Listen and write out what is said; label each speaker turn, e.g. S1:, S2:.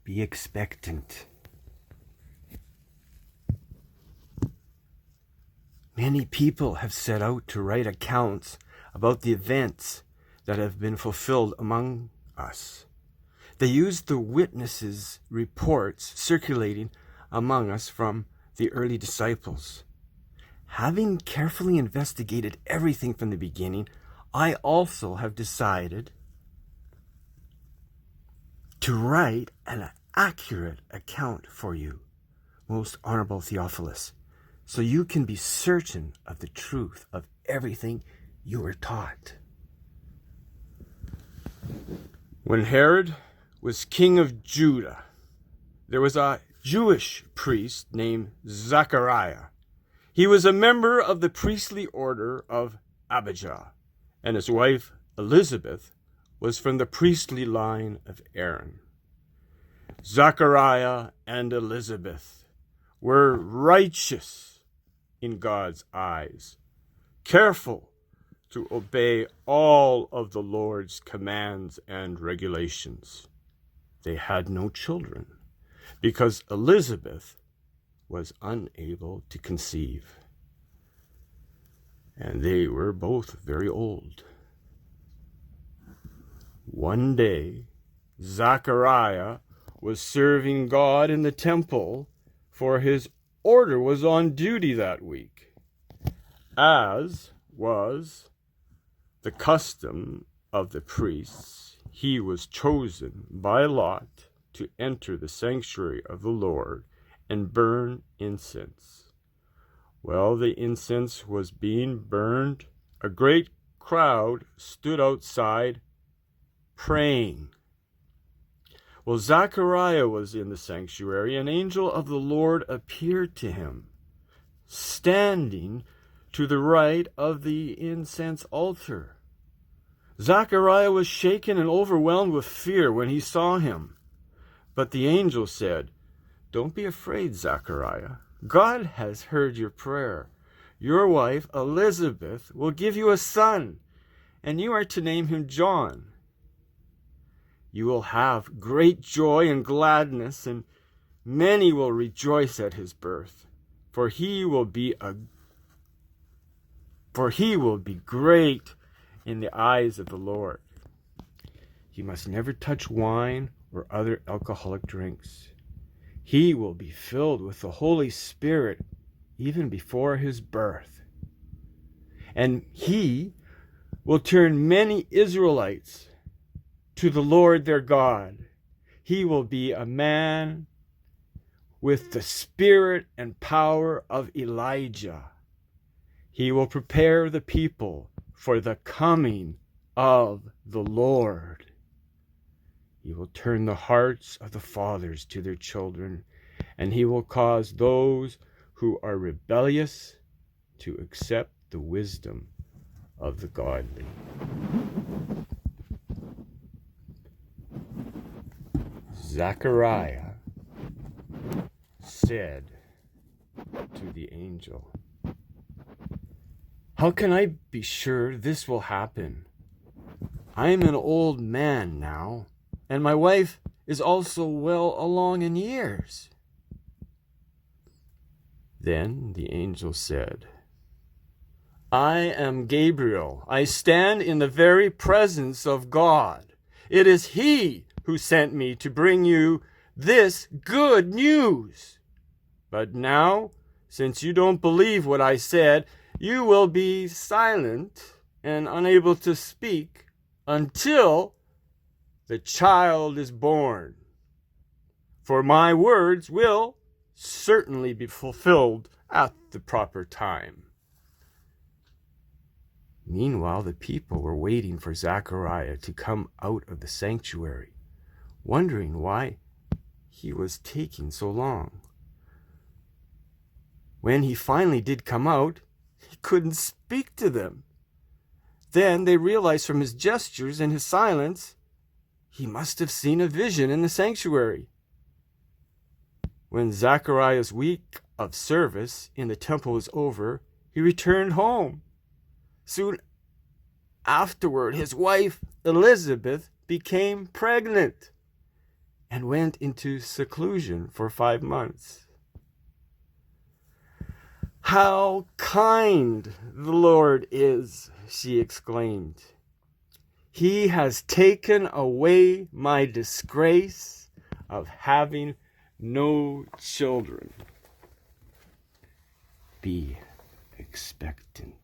S1: be expectant. Many people have set out to write accounts about the events that have been fulfilled among us. They used the witnesses' reports circulating among us from the early disciples. Having carefully investigated everything from the beginning, I also have decided to write an accurate account for you, most honorable Theophilus, so you can be certain of the truth of everything you were taught. When Herod was king of Judah, there was a Jewish priest named Zachariah. He was a member of the priestly order of Abijah, and his wife Elizabeth was from the priestly line of Aaron. Zachariah and Elizabeth were righteous in God's eyes, careful to obey all of the Lord's commands and regulations. They had no children because Elizabeth was unable to conceive, and they were both very old. One day, Zachariah was serving God in the temple, for his order was on duty that week. As was the custom of the priests, he was chosen by lot to enter the sanctuary of the Lord and burn incense. While the incense was being burned, a great crowd stood outside praying. While Zachariah was in the sanctuary, an angel of the Lord appeared to him, standing to the right of the incense altar. Zachariah was shaken and overwhelmed with fear when he saw him. But the angel said, "Don't be afraid, Zachariah. God has heard your prayer. Your wife, Elizabeth, will give you a son, and you are to name him John. You will have great joy and gladness, and many will rejoice at his birth, for he will be great in the eyes of the Lord. He must never touch wine or other alcoholic drinks. He will be filled with the Holy Spirit even before his birth. And he will turn many Israelites to the Lord their God. He will be a man with the spirit and power of Elijah. He will prepare the people for the coming of the Lord. He will turn the hearts of the fathers to their children, and he will cause those who are rebellious to accept the wisdom of the godly." Zechariah said to the angel, "How can I be sure this will happen? I am an old man now, and my wife is also well along in years." Then the angel said, "I am Gabriel. I stand in the very presence of God. It is he who sent me to bring you this good news. But now, since you don't believe what I said, you will be silent and unable to speak until the child is born. For my words will certainly be fulfilled at the proper time." Meanwhile, the people were waiting for Zechariah to come out of the sanctuary, wondering why he was taking so long. When he finally did come out, he couldn't speak to them. Then they realized from his gestures and his silence, he must have seen a vision in the sanctuary. When Zechariah's week of service in the temple was over, he returned home. Soon afterward, his wife, Elizabeth, became pregnant, and went into seclusion for 5 months. "How kind the Lord is," she exclaimed. "He has taken away my disgrace of having no children." Be expectant.